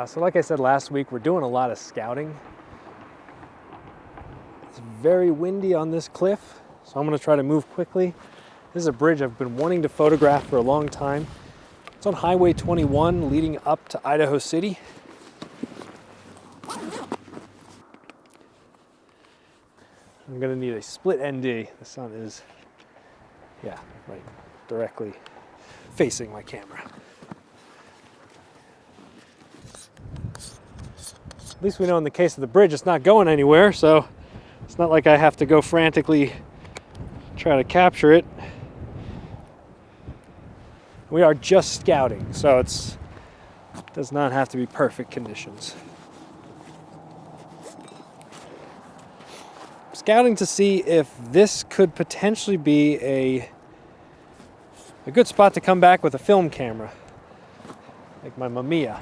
So like I said last week, we're doing a lot of scouting. It's very windy on this cliff, so I'm going to try to move quickly. This is a bridge I've been wanting to photograph for a long time. It's on Highway 21 leading up to Idaho City. I'm going to need a split ND. The sun is, right directly facing my camera. At least we know in the case of the bridge it's not going anywhere, so it's not like I have to go frantically try to capture it. We are just scouting, so it does not have to be perfect conditions. Scouting to see if this could potentially be a good spot to come back with a film camera, like my Mamiya.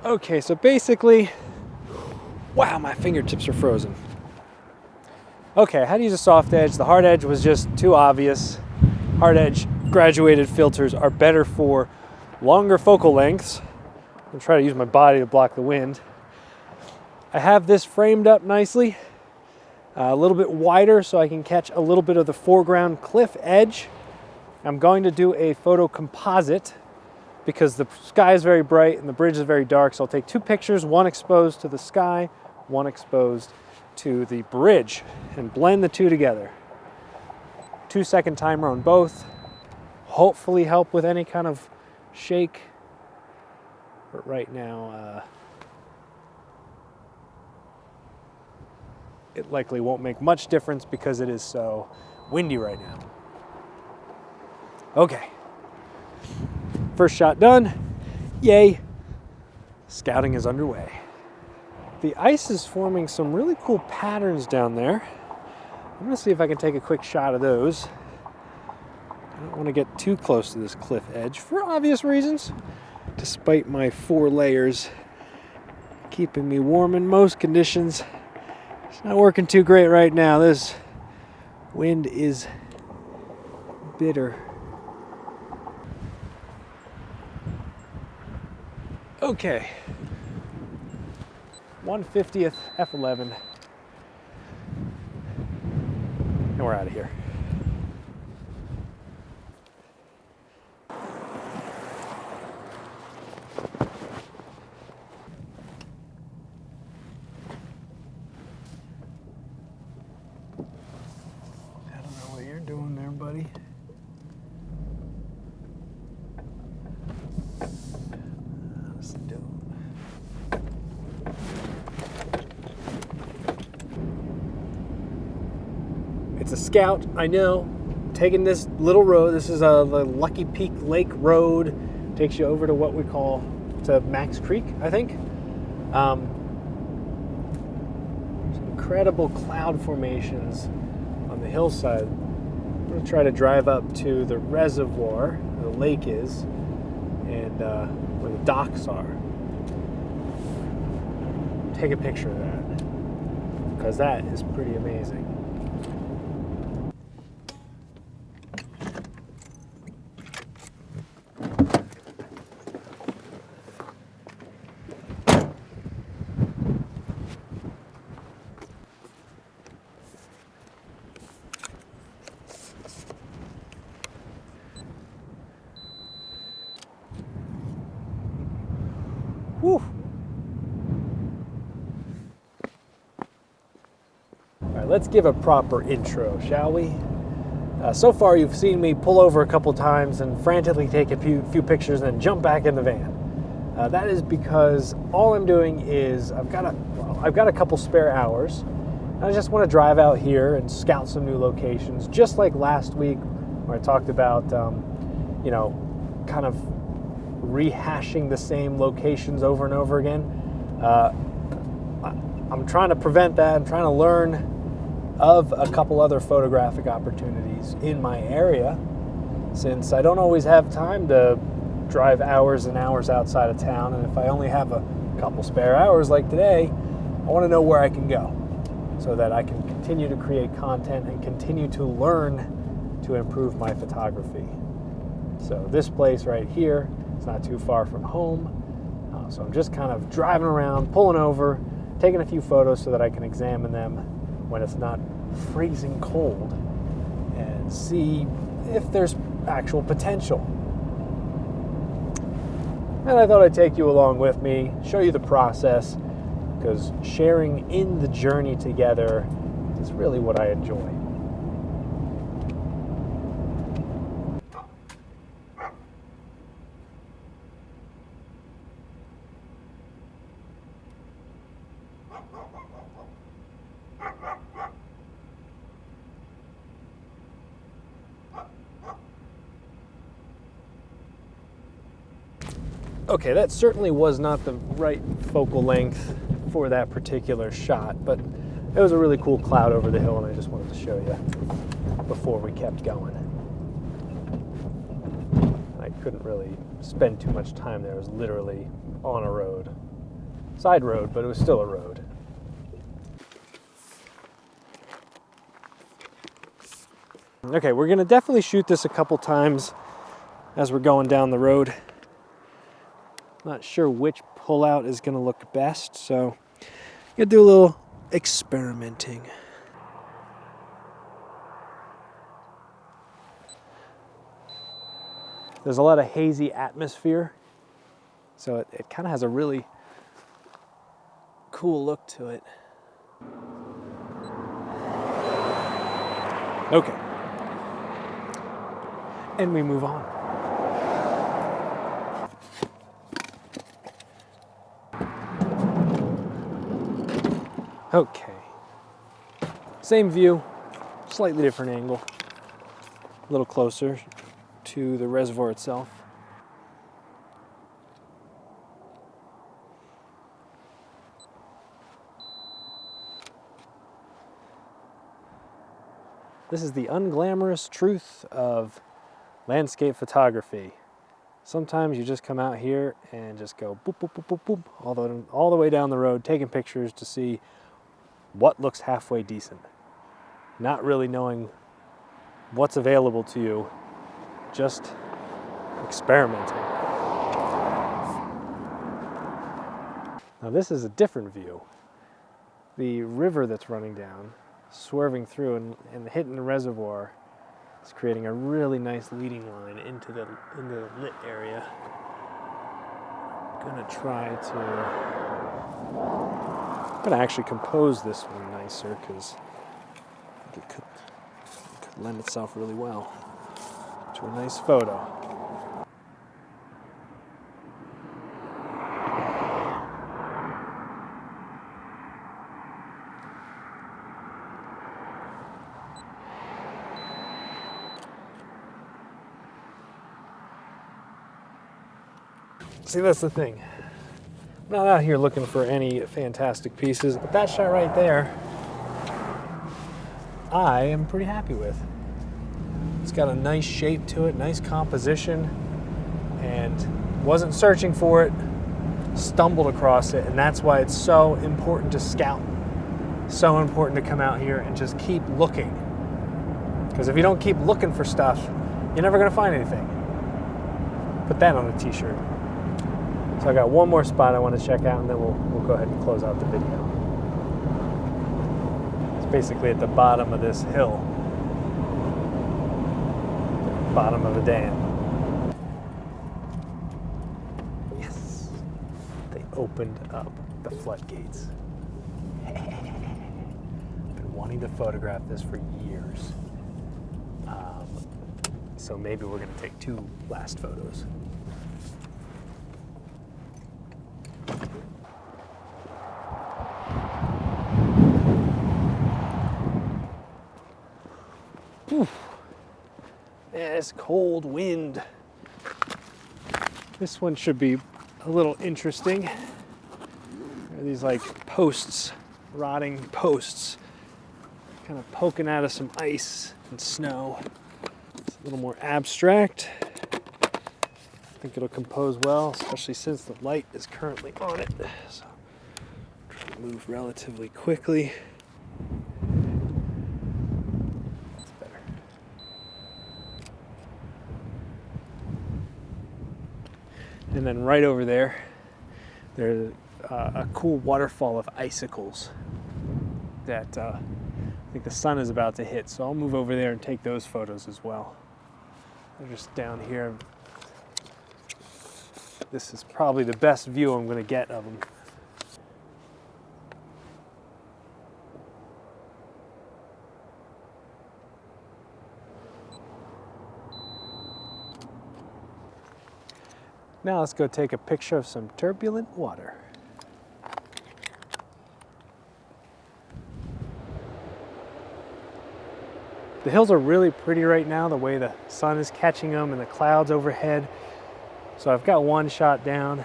Okay, so basically, wow, my fingertips are frozen. Okay, I had to use a soft edge. The hard edge was just too obvious. Hard edge graduated filters are better for longer focal lengths. I'm gonna try to use my body to block the wind. I have this framed up nicely, a little bit wider so I can catch a little bit of the foreground cliff edge. I'm going to do a photo composite because the sky is very bright and the bridge is very dark. So I'll take two pictures, one exposed to the sky, one exposed to the bridge, and blend the two together. 2-second timer on both. Hopefully help with any kind of shake. But right now, it likely won't make much difference because it is so windy right now. Okay. First shot done. Yay. Scouting is underway. The ice is forming some really cool patterns down there. I'm going to see if I can take a quick shot of those. I don't want to get too close to this cliff edge for obvious reasons, despite my 4 layers keeping me warm in most conditions. It's not working too great right now. This wind is bitter. Okay, 1/50th f11, and we're out of here. I don't know what you're doing there, buddy. It's a scout, I know. Taking this little road. This is the Lucky Peak Lake Road. Takes you over to what we call to Max Creek, I think. There's incredible cloud formations on the hillside. I'm going to try to drive up to the reservoir, where the lake is, and where the docks are. Take a picture of that, because that is pretty amazing. Whew. All right, let's give a proper intro, shall we? So far, you've seen me pull over a couple times and frantically take a few pictures and then jump back in the van. That is because all I'm doing is I've got a couple spare hours. And I just want to drive out here and scout some new locations, just like last week where I talked about, kind of rehashing the same locations over and over again. I'm trying to prevent that. I'm trying to learn of a couple other photographic opportunities in my area, since I don't always have time to drive hours and hours outside of town, and if I only have a couple spare hours like today, I want to know where I can go so that I can continue to create content and continue to learn to improve my photography. So this place right here, it's not too far from home. So I'm just kind of driving around, pulling over, taking a few photos so that I can examine them when it's not freezing cold and see if there's actual potential. And I thought I'd take you along with me, show you the process, because sharing in the journey together is really what I enjoy. Okay, that certainly was not the right focal length for that particular shot, but it was a really cool cloud over the hill, and I just wanted to show you before we kept going. I couldn't really spend too much time there. It was literally on a road. Side road, but it was still a road. Okay, we're gonna definitely shoot this a couple times as we're going down the road. Not sure which pullout is going to look best, so I'm going to do a little experimenting. There's a lot of hazy atmosphere, so it kind of has a really cool look to it. Okay. And we move on. Okay, same view, slightly different angle, a little closer to the reservoir itself. This is the unglamorous truth of landscape photography. Sometimes you just come out here and just go boop, boop, boop, boop, boop, all the way down the road, taking pictures to see what looks halfway decent. Not really knowing what's available to you, just experimenting. Now this is a different view. The river that's running down, swerving through and hitting the reservoir, is creating a really nice leading line into the lit area. I'm gonna actually compose this one nicer because I think it could lend itself really well to a nice photo. See, that's the thing. I'm not out here looking for any fantastic pieces, but that shot right there, I am pretty happy with. It's got a nice shape to it, nice composition, and wasn't searching for it, stumbled across it, and that's why it's so important to scout. So important to come out here and just keep looking. Because if you don't keep looking for stuff, you're never gonna find anything. Put that on a t-shirt. So I got one more spot I want to check out, and then we'll go ahead and close out the video. It's basically at the bottom of this hill. Bottom of a dam. Yes! They opened up the floodgates. I've been wanting to photograph this for years. So maybe we're going to take two last photos. Yes, cold wind. This one should be a little interesting. There are these like posts, rotting posts, kind of poking out of some ice and snow. It's a little more abstract. I think it'll compose well, especially since the light is currently on it. So try to move relatively quickly. That's better. And then right over there, there's a cool waterfall of icicles that I think the sun is about to hit. So I'll move over there and take those photos as well. They're just down here. This is probably the best view I'm going to get of them. Now let's go take a picture of some turbulent water. The hills are really pretty right now, the way the sun is catching them and the clouds overhead. So I've got one shot down.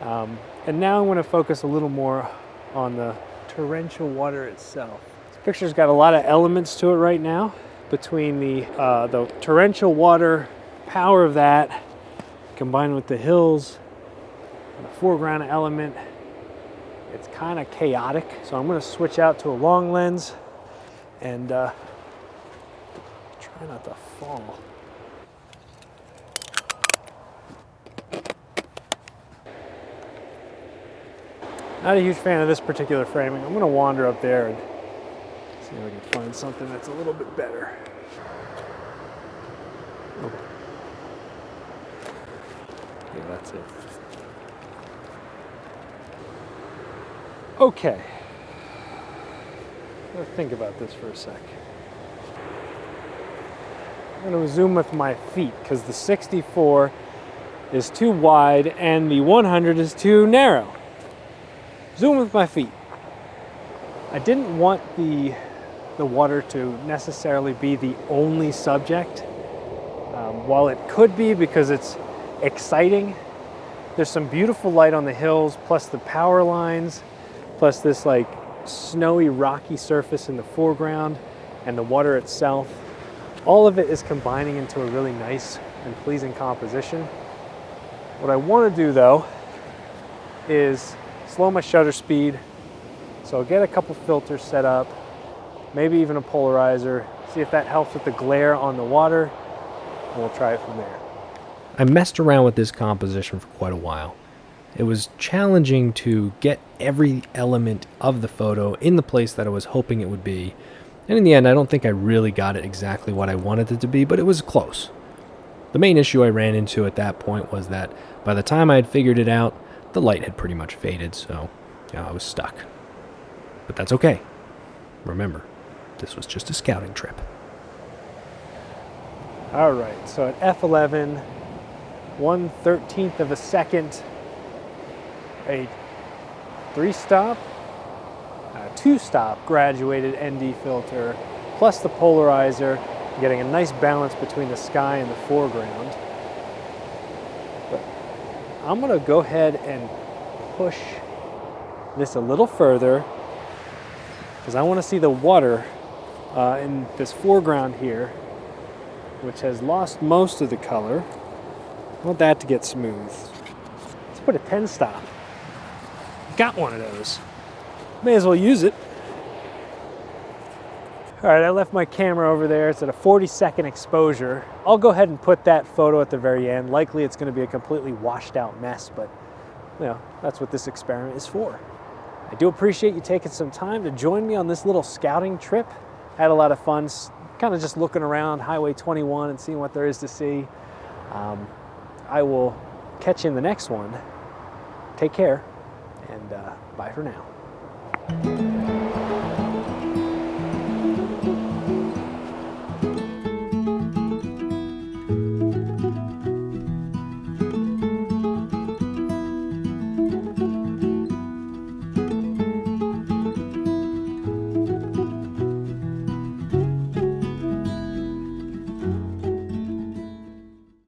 And now I'm going to focus a little more on the torrential water itself. This picture's got a lot of elements to it right now, between the torrential water power of that combined with the hills, and the foreground element. It's kind of chaotic. So I'm going to switch out to a long lens and try not to fall. Not a huge fan of this particular framing. I'm going to wander up there and see if I can find something that's a little bit better. Okay. Yeah, that's it. Okay. Let's think about this for a sec. I'm going to zoom with my feet because the 64 is too wide and the 100 is too narrow. Zoom with my feet. I didn't want the water to necessarily be the only subject. While it could be because it's exciting, there's some beautiful light on the hills, plus the power lines, plus this like snowy rocky surface in the foreground and the water itself. All of it is combining into a really nice and pleasing composition. What I want to do though is slow my shutter speed. So I'll get a couple filters set up, maybe even a polarizer, see if that helps with the glare on the water, and we'll try it from there. I messed around with this composition for quite a while. It was challenging to get every element of the photo in the place that I was hoping it would be. And in the end, I don't think I really got it exactly what I wanted it to be, but it was close. The main issue I ran into at that point was that by the time I had figured it out, the light had pretty much faded, so I was stuck. But that's okay. Remember, this was just a scouting trip. All right, so at f11, 1/13 of a second, a 3-stop, a 2-stop graduated ND filter, plus the polarizer, getting a nice balance between the sky and the foreground. But I'm gonna go ahead and push this a little further because I want to see the water in this foreground here, which has lost most of the color. I want that to get smooth. Let's put a 10-stop. Got one of those. May as well use it. All right, I left my camera over there. It's at a 40-second exposure. I'll go ahead and put that photo at the very end. Likely it's going to be a completely washed out mess, but that's what this experiment is for. I do appreciate you taking some time to join me on this little scouting trip. Had a lot of fun, kind of just looking around Highway 21 and seeing what there is to see. I will catch you in the next one. Take care, and bye for now.